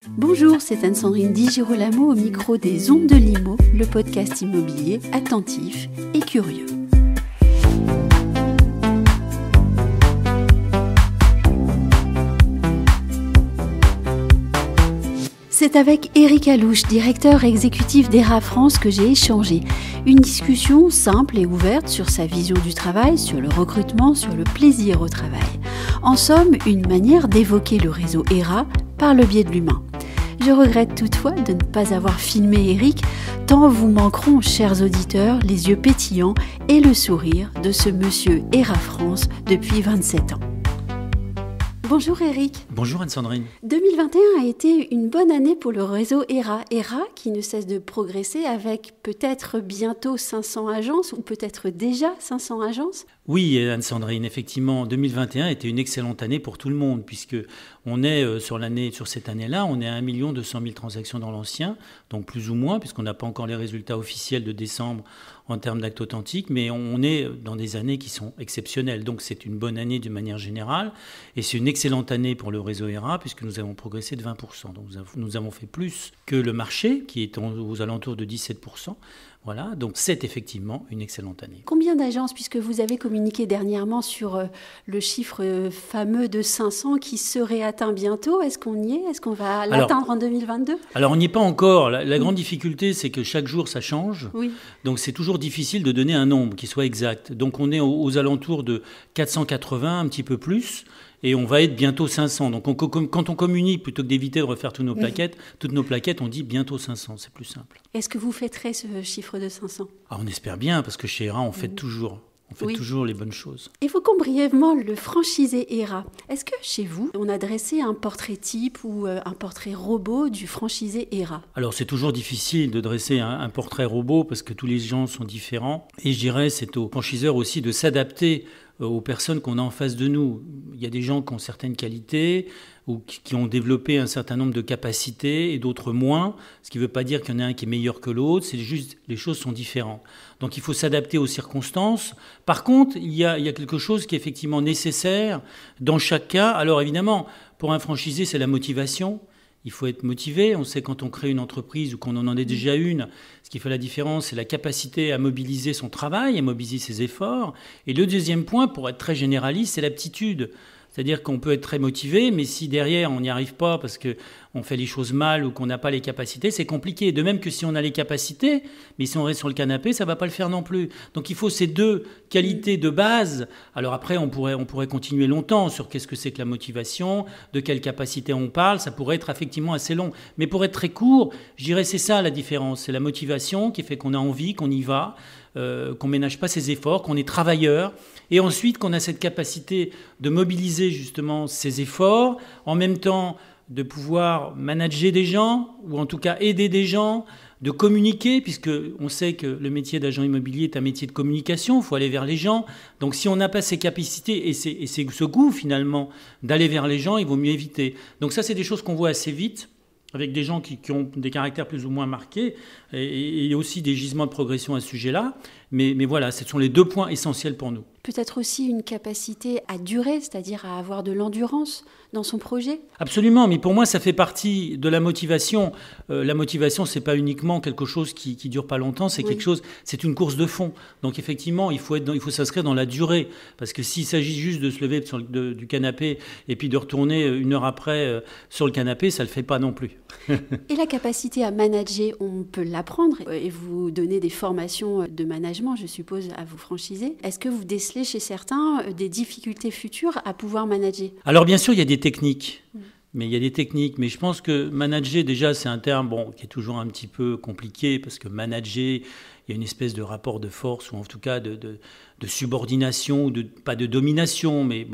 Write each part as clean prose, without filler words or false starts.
Bonjour, c'est Anne-Sandrine Di Girolamo au micro des Ondes de Limo, le podcast immobilier attentif et curieux. C'est avec Éric Alouche, directeur exécutif d'ERA France, que j'ai échangé. Une discussion simple et ouverte sur sa vision du travail, sur le recrutement, sur le plaisir au travail. En somme, une manière d'évoquer le réseau ERA par le biais de l'humain. Je regrette toutefois de ne pas avoir filmé Éric, tant vous manqueront, chers auditeurs, les yeux pétillants et le sourire de ce monsieur ERA France depuis 27 ans. Bonjour Éric. Bonjour Anne-Sandrine. 2021 a été une bonne année pour le réseau ERA. ERA qui ne cesse de progresser avec peut-être bientôt 500 agences ou peut-être déjà 500 agences. Oui Anne-Sandrine, effectivement 2021 était une excellente année pour tout le monde puisque on est sur cette année-là, on est à 1 200 000 transactions dans l'ancien, donc plus ou moins puisqu'on n'a pas encore les résultats officiels de décembre en termes d'actes authentiques, mais on est dans des années qui sont exceptionnelles. Donc c'est une bonne année d'une manière générale et c'est une excellente année pour le réseau ERA puisque nous avons progressé de 20%. Donc nous avons fait plus que le marché qui est aux alentours de 17%. Voilà, donc c'est effectivement une excellente année. Combien d'agences, puisque vous avez communiqué dernièrement sur le chiffre fameux de 500 qui serait atteint bientôt, est-ce qu'on y est? Est-ce qu'on va l'atteindre en 2022? Alors on n'y est pas encore. La grande difficulté, c'est que chaque jour ça change. Oui. Donc c'est toujours difficile de donner un nombre qui soit exact. Donc on est aux alentours de 480, un petit peu plus. Et on va être bientôt 500. Donc quand on communique, plutôt que d'éviter de refaire toutes nos plaquettes, on dit bientôt 500, c'est plus simple. Est-ce que vous fêterez ce chiffre de 500 ? On espère bien, parce que chez ERA, on fête toujours. On fait toujours les bonnes choses. Évoquons brièvement le franchisé ERA. Est-ce que chez vous, on a dressé un portrait type ou un portrait robot du franchisé ERA ? Alors c'est toujours difficile de dresser un portrait robot parce que tous les gens sont différents. Et je dirais c'est aux franchiseurs aussi de s'adapter aux personnes qu'on a en face de nous. Il y a des gens qui ont certaines qualités ou qui ont développé un certain nombre de capacités et d'autres moins, ce qui ne veut pas dire qu'il y en a un qui est meilleur que l'autre, c'est juste les choses sont différentes. Donc il faut s'adapter aux circonstances. Par contre, il y a quelque chose qui est effectivement nécessaire dans chaque cas. Alors évidemment, pour un franchisé, c'est la motivation. Il faut être motivé. On sait quand on crée une entreprise ou qu'on en est déjà une, ce qui fait la différence, c'est la capacité à mobiliser son travail, à mobiliser ses efforts. Et le deuxième point, pour être très généraliste, c'est l'aptitude. C'est-à-dire qu'on peut être très motivé, mais si derrière on n'y arrive pas parce qu'on fait les choses mal ou qu'on n'a pas les capacités, c'est compliqué. De même que si on a les capacités, mais si on reste sur le canapé, ça ne va pas le faire non plus. Donc il faut ces deux qualités de base. Alors après, on pourrait continuer longtemps sur qu'est-ce que c'est que la motivation, de quelle capacité on parle. Ça pourrait être effectivement assez long. Mais pour être très court, je dirais c'est ça la différence. C'est la motivation qui fait qu'on a envie, qu'on y va, qu'on ménage pas ses efforts, qu'on est travailleur. Et ensuite, qu'on a cette capacité de mobiliser justement ces efforts, en même temps de pouvoir manager des gens, ou en tout cas aider des gens, de communiquer, puisqu'on sait que le métier d'agent immobilier est un métier de communication, il faut aller vers les gens. Donc si on n'a pas ces capacités et c'est ce goût finalement d'aller vers les gens, il vaut mieux éviter. Donc ça, c'est des choses qu'on voit assez vite, avec des gens qui ont des caractères plus ou moins marqués, et aussi des gisements de progression à ce sujet-là. Mais voilà, ce sont les deux points essentiels pour nous. Peut-être aussi une capacité à durer, c'est-à-dire à avoir de l'endurance dans son projet ? Absolument, mais pour moi, ça fait partie de la motivation. La motivation, c'est pas uniquement quelque chose qui dure pas longtemps, c'est quelque chose, c'est une course de fond. Donc effectivement, il faut s'inscrire dans la durée, parce que s'il s'agit juste de se lever du canapé et puis de retourner une heure après sur le canapé, ça le fait pas non plus. Et la capacité à manager, on peut l'apprendre et vous donner des formations de management, je suppose, à vos franchisés. Est-ce que vous décelez chez certains des difficultés futures à pouvoir manager ? Alors bien sûr, il y a des techniques. Mais je pense que manager, déjà, c'est un terme qui est toujours un petit peu compliqué, parce que manager, il y a une espèce de rapport de force, ou en tout cas de subordination, ou pas de domination, mais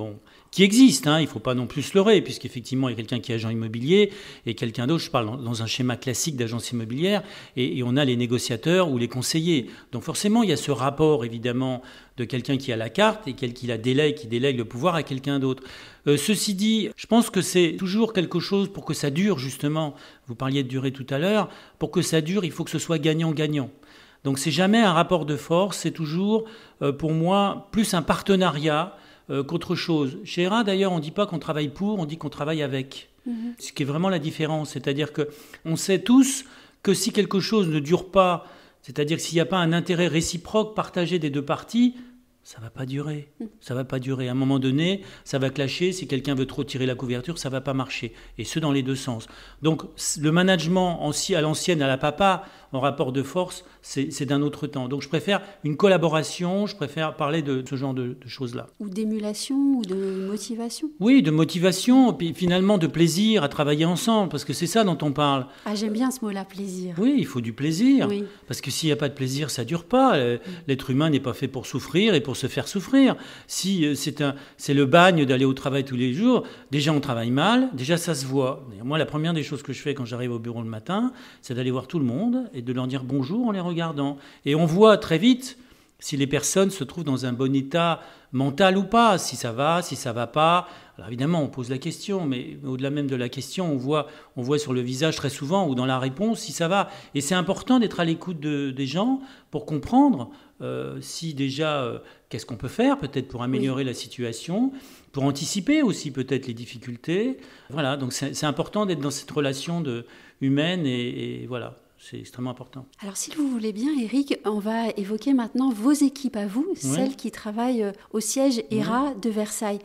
qui existe. Il ne faut pas non plus se leurrer, puisqu'effectivement, il y a quelqu'un qui est agent immobilier et quelqu'un d'autre, je parle dans un schéma classique d'agence immobilière, et on a les négociateurs ou les conseillers. Donc forcément, il y a ce rapport, évidemment, de quelqu'un qui a la carte et qui délègue le pouvoir à quelqu'un d'autre. Ceci dit, je pense que c'est toujours quelque chose pour que ça dure, justement. Vous parliez de durée tout à l'heure. Pour que ça dure, il faut que ce soit gagnant-gagnant. Donc c'est jamais un rapport de force, c'est toujours, pour moi, plus un partenariat qu'autre chose. Chez ERA, d'ailleurs, on ne dit pas qu'on travaille pour, on dit qu'on travaille avec. Ce qui est vraiment la différence. C'est-à-dire qu'on sait tous que si quelque chose ne dure pas, c'est-à-dire que s'il n'y a pas un intérêt réciproque partagé des deux parties, ça ne va pas durer. Ça va pas durer. À un moment donné, ça va clasher. Si quelqu'un veut trop tirer la couverture, ça ne va pas marcher. Et ce, dans les deux sens. Donc, le management à l'ancienne, à la papa, en rapport de force, c'est d'un autre temps. Donc, je préfère une collaboration, je préfère parler de ce genre de choses-là. Ou d'émulation, ou de motivation. Oui, de motivation, puis finalement de plaisir à travailler ensemble, parce que c'est ça dont on parle. Ah, j'aime bien ce mot-là, plaisir. Oui, il faut du plaisir, oui. Parce que s'il n'y a pas de plaisir, ça ne dure pas. L'être humain n'est pas fait pour souffrir et pour se faire souffrir. Si c'est le bagne d'aller au travail tous les jours, déjà on travaille mal, déjà ça se voit. Moi, la première des choses que je fais quand j'arrive au bureau le matin, c'est d'aller voir tout le monde et de leur dire bonjour en les regardant. Et on voit très vite si les personnes se trouvent dans un bon état mental ou pas, si ça va pas. Alors évidemment, on pose la question, mais au-delà même de la question, on voit sur le visage très souvent ou dans la réponse si ça va. Et c'est important d'être à l'écoute des gens pour comprendre si déjà, qu'est-ce qu'on peut faire peut-être pour améliorer la situation, pour anticiper aussi peut-être les difficultés. Voilà, donc c'est important d'être dans cette relation humaine et voilà. C'est extrêmement important. Alors, si vous voulez bien, Éric, on va évoquer maintenant vos équipes à vous, celles qui travaillent au siège ERA de Versailles.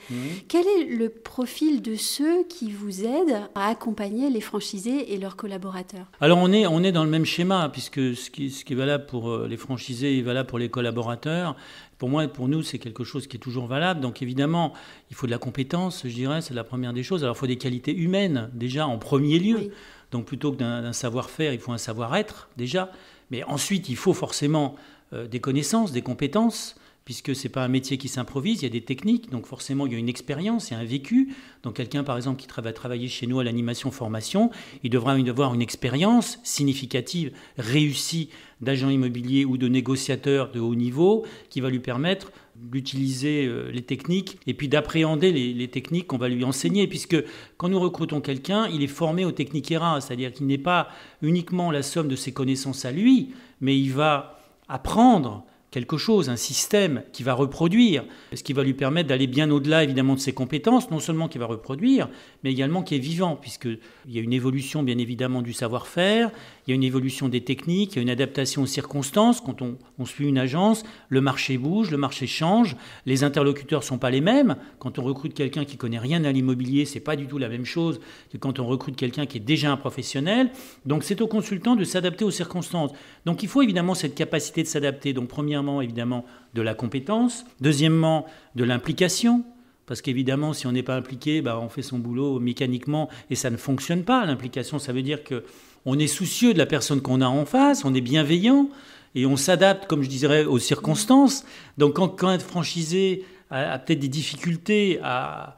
Quel est le profil de ceux qui vous aident à accompagner les franchisés et leurs collaborateurs ? Alors, on est dans le même schéma, puisque ce qui est valable pour les franchisés est valable pour les collaborateurs. Pour nous, c'est quelque chose qui est toujours valable. Donc, évidemment, il faut de la compétence, je dirais, c'est la première des choses. Alors, il faut des qualités humaines, déjà, en premier lieu. Oui. Donc plutôt que d'un savoir-faire, il faut un savoir-être déjà. Mais ensuite, il faut forcément des connaissances, des compétences, puisque ce n'est pas un métier qui s'improvise, il y a des techniques. Donc forcément, il y a une expérience, il y a un vécu. Donc quelqu'un, par exemple, qui va travailler chez nous à l'animation-formation, il devra avoir une expérience significative, réussie d'agent immobilier ou de négociateur de haut niveau, qui va lui permettre d'utiliser les techniques et puis d'appréhender les techniques qu'on va lui enseigner, puisque quand nous recrutons quelqu'un, il est formé aux techniques ERA, c'est-à-dire qu'il n'est pas uniquement la somme de ses connaissances à lui, mais il va apprendre quelque chose, un système qui va reproduire, ce qui va lui permettre d'aller bien au-delà évidemment de ses compétences, non seulement qui va reproduire, mais également qui est vivant, puisqu'il y a une évolution bien évidemment du savoir-faire, il y a une évolution des techniques, il y a une adaptation aux circonstances. Quand on suit une agence, le marché bouge, le marché change, les interlocuteurs ne sont pas les mêmes. Quand on recrute quelqu'un qui ne connaît rien à l'immobilier, ce n'est pas du tout la même chose que quand on recrute quelqu'un qui est déjà un professionnel. Donc c'est au consultant de s'adapter aux circonstances. Donc il faut évidemment cette capacité de s'adapter. Donc premièrement, évidemment, de la compétence. Deuxièmement, de l'implication. Parce qu'évidemment, si on n'est pas impliqué, on fait son boulot mécaniquement et ça ne fonctionne pas. L'implication, ça veut dire qu'on est soucieux de la personne qu'on a en face, on est bienveillant et on s'adapte, comme je dirais, aux circonstances. Donc quand un franchisé a peut-être des difficultés à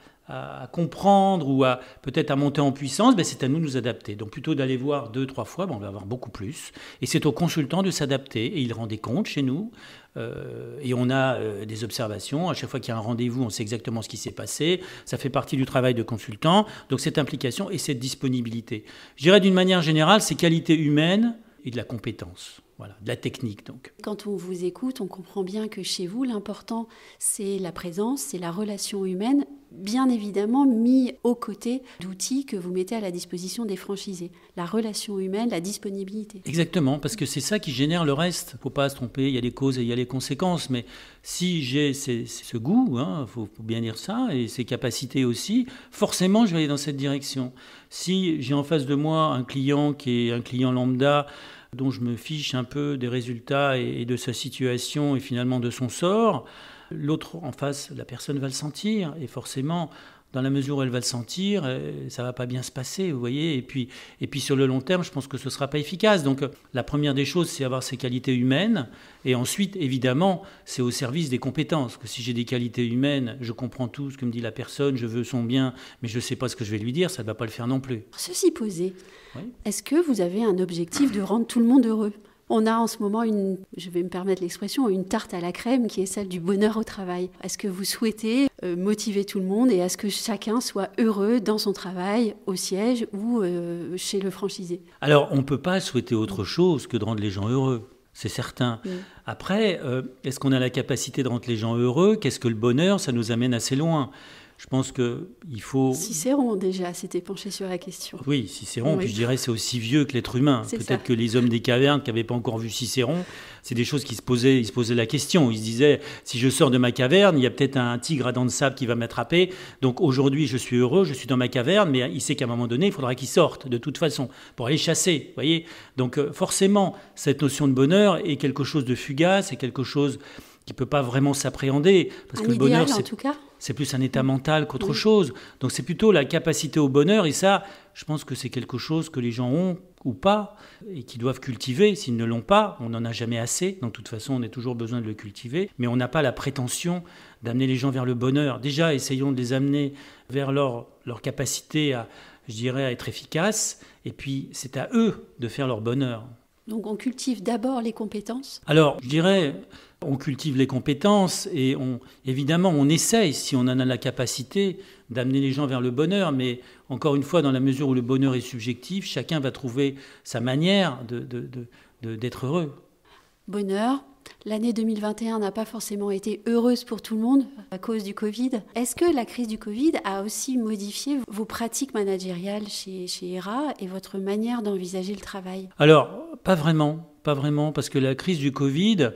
comprendre ou peut-être à monter en puissance, c'est à nous de nous adapter. Donc plutôt d'aller voir 2-3 fois, on va avoir beaucoup plus. Et c'est au consultant de s'adapter. Et il rend des comptes chez nous. Et on a des observations. À chaque fois qu'il y a un rendez-vous, on sait exactement ce qui s'est passé. Ça fait partie du travail de consultant. Donc cette implication et cette disponibilité. Je dirais d'une manière générale, ces qualités humaines et de la compétence. Voilà, de la technique donc. Quand on vous écoute, on comprend bien que chez vous, l'important, c'est la présence, c'est la relation humaine, bien évidemment mis aux côtés d'outils que vous mettez à la disposition des franchisés. La relation humaine, la disponibilité. Exactement, parce que c'est ça qui génère le reste. Il ne faut pas se tromper, il y a les causes et il y a les conséquences. Mais si j'ai ce goût, faut bien dire ça, et ces capacités aussi, forcément je vais aller dans cette direction. Si j'ai en face de moi un client qui est un client lambda, dont je me fiche un peu des résultats et de sa situation et finalement de son sort, l'autre en face, la personne va le sentir et forcément, dans la mesure où elle va le sentir, ça ne va pas bien se passer, vous voyez. Et puis sur le long terme, je pense que ce ne sera pas efficace. Donc la première des choses, c'est avoir ces qualités humaines. Et ensuite, évidemment, c'est au service des compétences. Parce que si j'ai des qualités humaines, je comprends tout ce que me dit la personne, je veux son bien, mais je ne sais pas ce que je vais lui dire, ça ne va pas le faire non plus. Ceci posé, est-ce que vous avez un objectif de rendre tout le monde heureux ? On a en ce moment je vais me permettre l'expression, une tarte à la crème qui est celle du bonheur au travail. Est-ce que vous souhaitez motiver tout le monde et est-ce que chacun soit heureux dans son travail, au siège ou chez le franchisé ? Alors, on ne peut pas souhaiter autre chose que de rendre les gens heureux, c'est certain. Après, est-ce qu'on a la capacité de rendre les gens heureux ? Qu'est-ce que le bonheur ? Ça nous amène assez loin. Je pense qu'il faut... Cicéron, déjà, s'était penché sur la question. Oui, Cicéron, oui. Puis je dirais c'est aussi vieux que l'être humain. Peut-être que les hommes des cavernes qui n'avaient pas encore vu Cicéron, c'est des choses ils se posaient la question. Ils se disaient, si je sors de ma caverne, il y a peut-être un tigre à dents de sable qui va m'attraper. Donc aujourd'hui, je suis heureux, je suis dans ma caverne, mais il sait qu'à un moment donné, il faudra qu'il sorte, de toute façon, pour aller chasser. Voyez. Donc forcément, cette notion de bonheur est quelque chose de fugace, c'est quelque chose qui ne peut pas vraiment s'appréhender. Parce que le bonheur, c'est plus un état mental qu'autre chose. Donc c'est plutôt la capacité au bonheur. Et ça, je pense que c'est quelque chose que les gens ont ou pas et qu'ils doivent cultiver. S'ils ne l'ont pas, on n'en a jamais assez. Donc de toute façon, on a toujours besoin de le cultiver. Mais on n'a pas la prétention d'amener les gens vers le bonheur. Déjà, essayons de les amener vers leur capacité à être efficaces. Et puis, c'est à eux de faire leur bonheur. Donc on cultive d'abord les compétences ? Alors, je dirais, on cultive les compétences et évidemment, on essaye, si on en a la capacité, d'amener les gens vers le bonheur. Mais encore une fois, dans la mesure où le bonheur est subjectif, chacun va trouver sa manière d'être heureux. Bonheur. L'année 2021 n'a pas forcément été heureuse pour tout le monde à cause du Covid. Est-ce que la crise du Covid a aussi modifié vos pratiques managériales chez ERA et votre manière d'envisager le travail ? Alors, pas vraiment, parce que la crise du Covid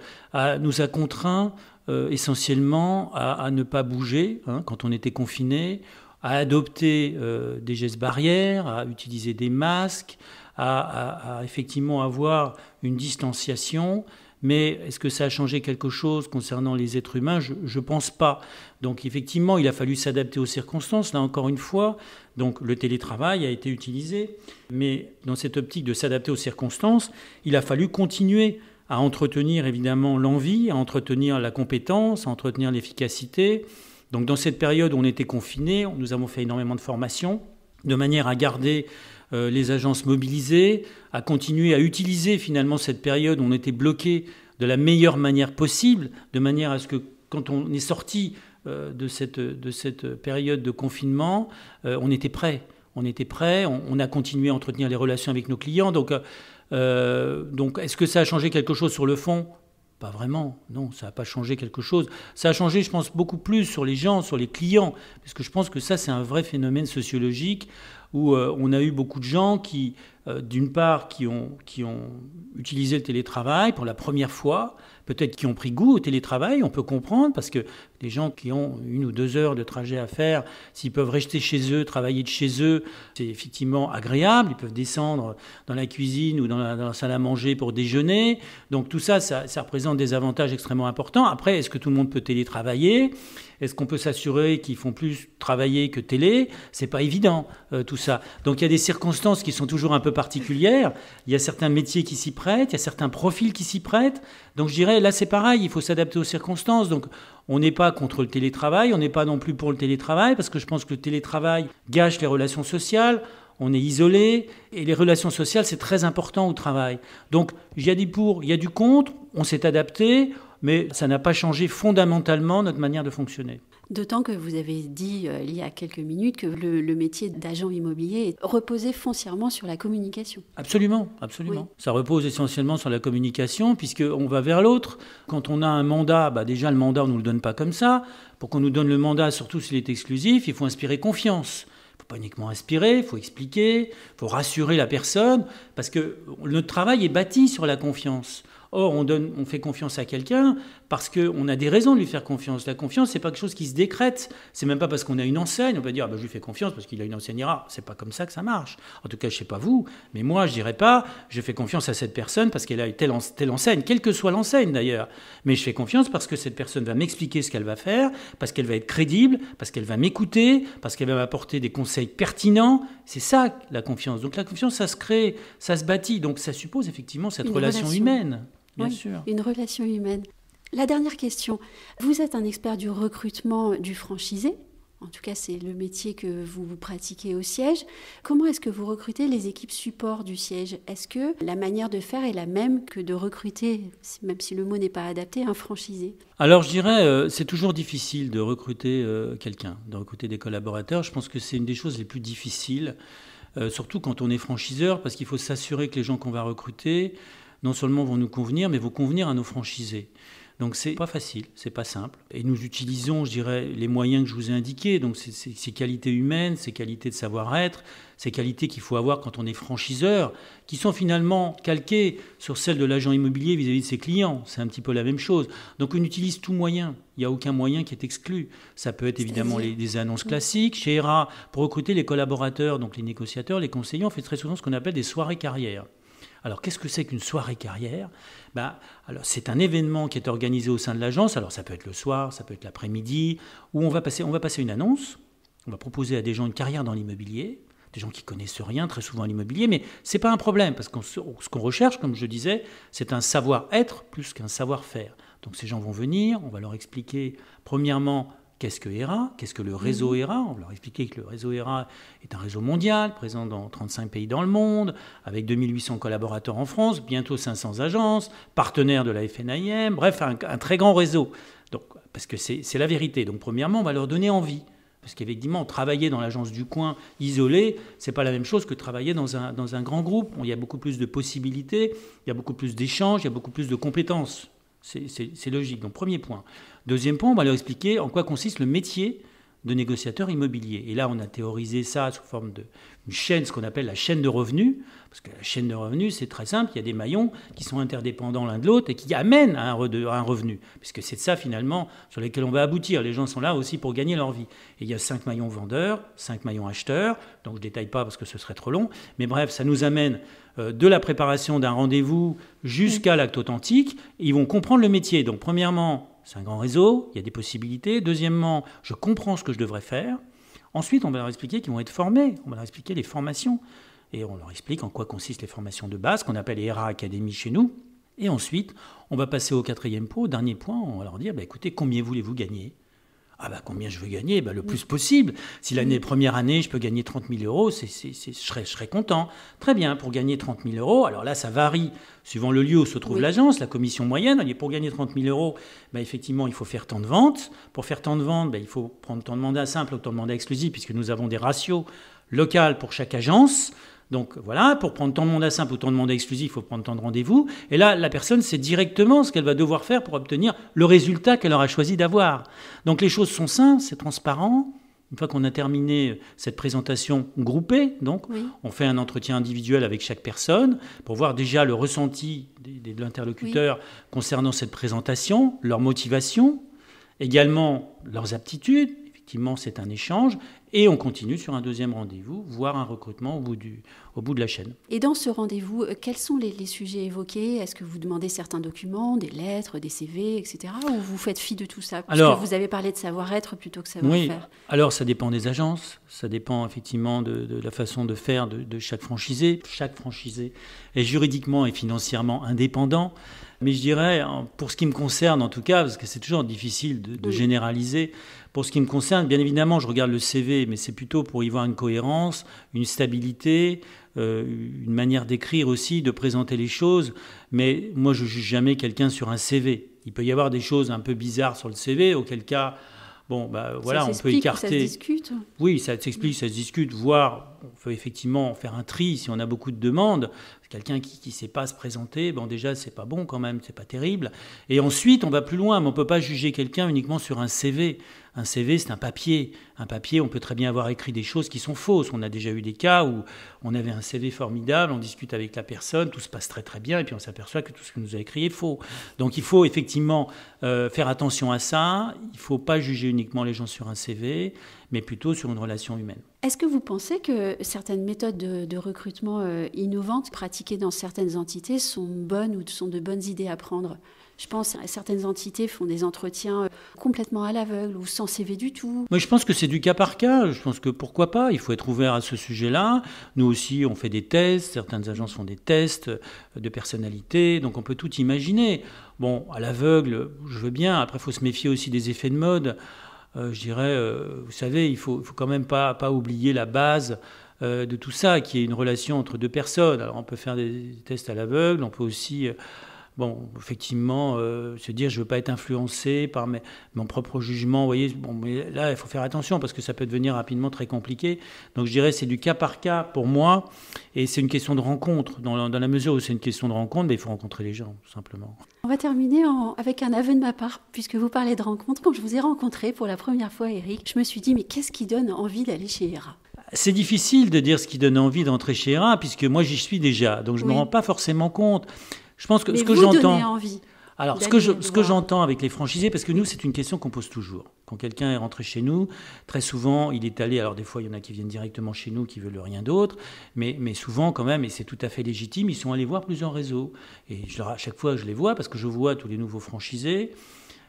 nous a contraints essentiellement à ne pas bouger quand on était confinés, à adopter des gestes barrières, à utiliser des masques, à effectivement avoir une distanciation. Mais est-ce que ça a changé quelque chose concernant les êtres humains ? Je ne pense pas. Donc effectivement, il a fallu s'adapter aux circonstances, là encore une fois. Donc le télétravail a été utilisé. Mais dans cette optique de s'adapter aux circonstances, il a fallu continuer à entretenir évidemment l'envie, à entretenir la compétence, à entretenir l'efficacité. Donc dans cette période où on était confinés, nous avons fait énormément de formations, de manière à garder les agences mobilisées, à continuer à utiliser finalement cette période où on était bloqué de la meilleure manière possible, de manière à ce que quand on est sorti de cette période de confinement, on était prêt. On a continué à entretenir les relations avec nos clients. Donc est-ce que ça a changé quelque chose sur le fond ? Pas vraiment, non, ça n'a pas changé quelque chose. Ça a changé, je pense, beaucoup plus sur les gens, sur les clients, parce que je pense que ça, c'est un vrai phénomène sociologique où on a eu beaucoup de gens qui, d'une part, qui ont utilisé le télétravail pour la première fois, peut-être qui ont pris goût au télétravail, on peut comprendre, parce que les gens qui ont 1 ou 2 heures de trajet à faire, s'ils peuvent rester chez eux, travailler de chez eux, c'est effectivement agréable, ils peuvent descendre dans la cuisine ou dans la salle à manger pour déjeuner. Donc tout ça, ça représente des avantages extrêmement importants. Après, est-ce que tout le monde peut télétravailler ? Est-ce qu'on peut s'assurer qu'ils font plus travailler que télé ? C'est pas évident, tout ça. Donc il y a des circonstances qui sont toujours un peu particulières. Il y a certains métiers qui s'y prêtent, il y a certains profils qui s'y prêtent. Donc je dirais, là c'est pareil, il faut s'adapter aux circonstances. Donc on n'est pas contre le télétravail, on n'est pas non plus pour le télétravail, parce que je pense que le télétravail gâche les relations sociales. On est isolé, et les relations sociales, c'est très important au travail. Donc, il y a du pour, il y a du contre, on s'est adapté, mais ça n'a pas changé fondamentalement notre manière de fonctionner. D'autant que vous avez dit il y a quelques minutes que le métier d'agent immobilier reposait foncièrement sur la communication. Absolument. Oui. Ça repose essentiellement sur la communication, puisqu'on va vers l'autre. Quand on a un mandat, déjà le mandat, on ne nous le donne pas comme ça. Pour qu'on nous donne le mandat, surtout s'il est exclusif, il faut inspirer confiance. Pas uniquement inspirer, il faut expliquer, il faut rassurer la personne, parce que notre travail est bâti sur la confiance. Or, on fait confiance à quelqu'un parce qu'on a des raisons de lui faire confiance. La confiance, c'est pas quelque chose qui se décrète. C'est même pas parce qu'on a une enseigne, on peut dire je lui fais confiance parce qu'il a une enseigne rare. C'est pas comme ça que ça marche. En tout cas, je sais pas vous, mais moi, je dirais pas je fais confiance à cette personne parce qu'elle a telle enseigne, quelle que soit l'enseigne d'ailleurs. Mais je fais confiance parce que cette personne va m'expliquer ce qu'elle va faire, parce qu'elle va être crédible, parce qu'elle va m'écouter, parce qu'elle va m'apporter des conseils pertinents. C'est ça la confiance. Donc la confiance, ça se crée, ça se bâtit. Donc ça suppose effectivement cette relation humaine. Bien sûr. Une relation humaine. La dernière question. Vous êtes un expert du recrutement du franchisé. En tout cas, c'est le métier que vous pratiquez au siège. Comment est-ce que vous recrutez les équipes support du siège ? Est-ce que la manière de faire est la même que de recruter, même si le mot n'est pas adapté, un franchisé ? Alors, je dirais, c'est toujours difficile de recruter quelqu'un, de recruter des collaborateurs. Je pense que c'est une des choses les plus difficiles, surtout quand on est franchiseur, parce qu'il faut s'assurer que les gens qu'on va recruter non seulement vont nous convenir, mais vont convenir à nos franchisés. Donc c'est pas facile, c'est pas simple. Et nous utilisons, je dirais, les moyens que je vous ai indiqués. Donc ces qualités humaines, ces qualités de savoir-être, ces qualités qu'il faut avoir quand on est franchiseur, qui sont finalement calquées sur celles de l'agent immobilier vis-à-vis de ses clients. C'est un petit peu la même chose. Donc on utilise tout moyen. Il n'y a aucun moyen qui est exclu. Ça peut être évidemment des annonces classiques. Chez ERA, pour recruter les collaborateurs, donc les négociateurs, les conseillers, on fait très souvent ce qu'on appelle des soirées carrières. Alors, qu'est-ce que c'est qu'une soirée carrière ? Alors, c'est un événement qui est organisé au sein de l'agence. Alors, ça peut être le soir, ça peut être l'après-midi, où on va passer une annonce. On va proposer à des gens une carrière dans l'immobilier, des gens qui connaissent rien très souvent à l'immobilier, mais c'est pas un problème, parce que ce qu'on recherche, comme je disais, c'est un savoir-être plus qu'un savoir-faire. Donc, ces gens vont venir, on va leur expliquer, premièrement, qu'est-ce que ERA ? Qu'est-ce que le réseau ERA ? On va leur expliquer que le réseau ERA est un réseau mondial, présent dans 35 pays dans le monde, avec 2800 collaborateurs en France, bientôt 500 agences, partenaires de la FNIM, bref, un très grand réseau. Donc, parce que c'est la vérité. Donc, premièrement, on va leur donner envie. Parce qu'effectivement, travailler dans l'agence du coin isolée, c'est pas la même chose que travailler dans un grand groupe. Il y a beaucoup plus de possibilités, il y a beaucoup plus d'échanges, il y a beaucoup plus de compétences. C'est logique. Donc, premier point. Deuxième point, on va leur expliquer en quoi consiste le métier de négociateur immobilier. Et là, on a théorisé ça sous forme d'une chaîne, ce qu'on appelle la chaîne de revenus. Parce que la chaîne de revenus, c'est très simple. Il y a des maillons qui sont interdépendants l'un de l'autre et qui amènent à un revenu. Puisque c'est de ça, finalement, sur lesquels on va aboutir. Les gens sont là aussi pour gagner leur vie. Et il y a 5 maillons vendeurs, 5 maillons acheteurs. Donc, je ne détaille pas parce que ce serait trop long. Mais bref, ça nous amène de la préparation d'un rendez-vous jusqu'à l'acte authentique. Ils vont comprendre le métier. Donc, premièrement, c'est un grand réseau, il y a des possibilités. Deuxièmement, je comprends ce que je devrais faire. Ensuite, on va leur expliquer qu'ils vont être formés. On va leur expliquer les formations. Et on leur explique en quoi consistent les formations de base, qu'on appelle les ERA Academy chez nous. Et ensuite, on va passer au quatrième point, au dernier point. On va leur dire, écoutez, combien voulez-vous gagner ? Combien je veux gagner ? Le plus possible. Si première année, je peux gagner 30 000 euros, je serais content. Très bien, pour gagner 30 000 euros, alors là, ça varie suivant le lieu où se trouve l'agence, la commission moyenne. Et pour gagner 30 000 euros, effectivement, il faut faire tant de ventes. Pour faire tant de ventes, il faut prendre tant de mandats simples ou tant de mandats exclusifs, puisque nous avons des ratios locaux pour chaque agence. Donc voilà, pour prendre tant de mandats simples ou tant de mandats exclusifs, il faut prendre tant de rendez-vous. Et là, la personne sait directement ce qu'elle va devoir faire pour obtenir le résultat qu'elle aura choisi d'avoir. Donc les choses sont simples, c'est transparent. Une fois qu'on a terminé cette présentation groupée, on fait un entretien individuel avec chaque personne pour voir déjà le ressenti de l'interlocuteur concernant cette présentation, leur motivation, également leurs aptitudes. Effectivement, c'est un échange. Et on continue sur un deuxième rendez-vous, voire un recrutement au bout de la chaîne. Et dans ce rendez-vous, quels sont les sujets évoqués ? Est-ce que vous demandez certains documents, des lettres, des CV, etc. Ou vous faites fi de tout ça ? Parce que vous avez parlé de savoir-être plutôt que savoir-faire. Alors ça dépend des agences, ça dépend effectivement de la façon de faire de chaque franchisé. Chaque franchisé est juridiquement et financièrement indépendant. Mais je dirais, pour ce qui me concerne en tout cas, parce que c'est toujours difficile de généraliser, pour ce qui me concerne, bien évidemment, je regarde le CV, mais c'est plutôt pour y voir une cohérence, une stabilité, une manière d'écrire aussi, de présenter les choses. Mais moi, je ne juge jamais quelqu'un sur un CV. Il peut y avoir des choses un peu bizarres sur le CV, auquel cas, on peut écarter. Ça se discute. Oui, ça s'explique, ça se discute, voire on peut effectivement faire un tri si on a beaucoup de demandes. Quelqu'un qui ne sait pas se présenter, déjà, c'est pas bon quand même, c'est pas terrible. Et ensuite, on va plus loin, mais on ne peut pas juger quelqu'un uniquement sur un CV. Un CV, c'est un papier. Un papier, on peut très bien avoir écrit des choses qui sont fausses. On a déjà eu des cas où on avait un CV formidable, on discute avec la personne, tout se passe très très bien, et puis on s'aperçoit que tout ce que nous a écrit est faux. Donc il faut effectivement faire attention à ça. Il ne faut pas juger uniquement les gens sur un CV, mais plutôt sur une relation humaine. Est-ce que vous pensez que certaines méthodes de recrutement innovantes pratiquées dans certaines entités sont bonnes ou sont de bonnes idées à prendre ? Je pense que certaines entités font des entretiens complètement à l'aveugle ou sans CV du tout. Moi, je pense que c'est du cas par cas. Je pense que pourquoi pas, il faut être ouvert à ce sujet-là. Nous aussi, on fait des tests. Certaines agences font des tests de personnalité. Donc, on peut tout imaginer. À l'aveugle, je veux bien. Après, il faut se méfier aussi des effets de mode. Je dirais, vous savez, il faut quand même pas oublier la base de tout ça, qui est une relation entre deux personnes. Alors, on peut faire des tests à l'aveugle. On peut aussi bon, effectivement, se dire je ne veux pas être influencé par mon propre jugement. Vous voyez, bon, mais là, il faut faire attention parce que ça peut devenir rapidement très compliqué. Donc je dirais c'est du cas par cas pour moi et c'est une question de rencontre. Dans la mesure où c'est une question de rencontre, ben, il faut rencontrer les gens, tout simplement. On va terminer avec un aveu de ma part, puisque vous parlez de rencontre. Quand je vous ai rencontré pour la première fois, Éric, je me suis dit, mais qu'est-ce qui donne envie d'aller chez ERA ? C'est difficile de dire ce qui donne envie d'entrer chez ERA, puisque moi j'y suis déjà, donc je ne me rends pas forcément compte. Je pense que mais ce que vous j'entends. donnez envie. Alors, ce que j'entends avec les franchisés, parce que nous, c'est une question qu'on pose toujours. Quand quelqu'un est rentré chez nous, très souvent, il est allé, alors des fois, il y en a qui viennent directement chez nous, qui veulent rien d'autre, mais souvent, quand même, et c'est tout à fait légitime, ils sont allés voir plusieurs réseaux. Et à chaque fois, je les vois, parce que je vois tous les nouveaux franchisés.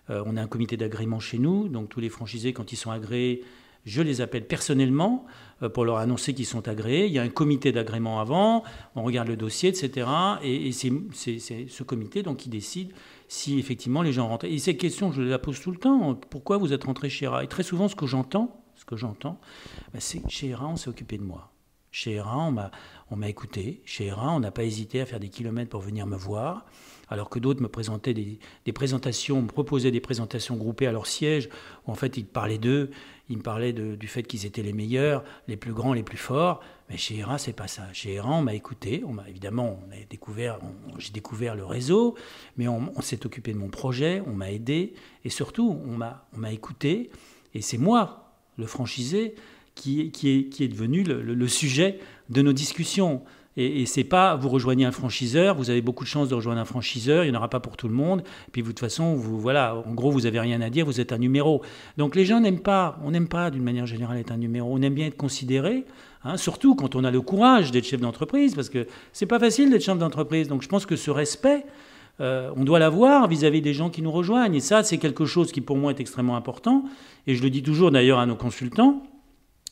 On a un comité d'agrément chez nous, donc tous les franchisés, quand ils sont agréés, je les appelle personnellement pour leur annoncer qu'ils sont agréés. Il y a un comité d'agrément avant, on regarde le dossier, etc. Et c'est ce comité donc, qui décide si effectivement les gens rentrent. Et cette question, je la pose tout le temps. Pourquoi vous êtes rentré chez ERA ? Et très souvent, ce que j'entends, c'est que chez ERA, on s'est occupé de moi. Chez ERA, on m'a écouté. Chez ERA, on n'a pas hésité à faire des kilomètres pour venir me voir. Alors que d'autres me présentaient des présentations, me proposaient des présentations groupées à leur siège, où en fait ils parlaient d'eux, ils me parlaient du fait qu'ils étaient les meilleurs, les plus grands, les plus forts. Mais chez ERA, c'est pas ça. Chez ERA, on m'a écouté, j'ai découvert le réseau, mais on s'est occupé de mon projet, on m'a aidé, et surtout, on m'a écouté, et c'est moi, le franchisé, qui est devenu le sujet de nos discussions. Et c'est pas, vous rejoignez un franchiseur, vous avez beaucoup de chance de rejoindre un franchiseur, il n'y en aura pas pour tout le monde, et puis de toute façon, en gros, vous n'avez rien à dire, vous êtes un numéro. Donc les gens on n'aime pas d'une manière générale être un numéro, on aime bien être considéré, surtout quand on a le courage d'être chef d'entreprise, parce que c'est pas facile d'être chef d'entreprise. Donc je pense que ce respect, on doit l'avoir vis-à-vis des gens qui nous rejoignent, et ça, c'est quelque chose qui pour moi est extrêmement important, et je le dis toujours d'ailleurs à nos consultants,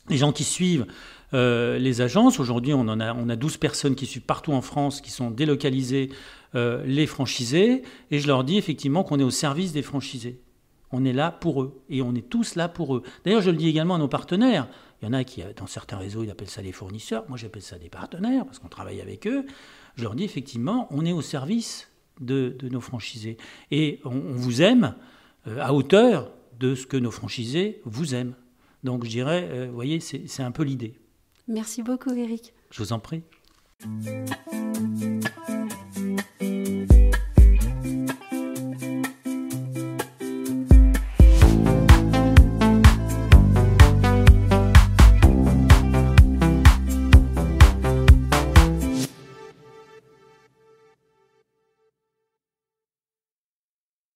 les gens qui suivent les agences, aujourd'hui on a 12 personnes qui suivent partout en France, qui sont délocalisées, les franchisés, et je leur dis effectivement qu'on est au service des franchisés. On est là pour eux, et on est tous là pour eux. D'ailleurs, je le dis également à nos partenaires. Il y en a qui, dans certains réseaux, ils appellent ça des fournisseurs. Moi, j'appelle ça des partenaires, parce qu'on travaille avec eux. Je leur dis effectivement, on est au service de nos franchisés. Et on vous aime à hauteur de ce que nos franchisés vous aiment. Donc je dirais, vous voyez, c'est un peu l'idée. Merci beaucoup, Éric. Je vous en prie.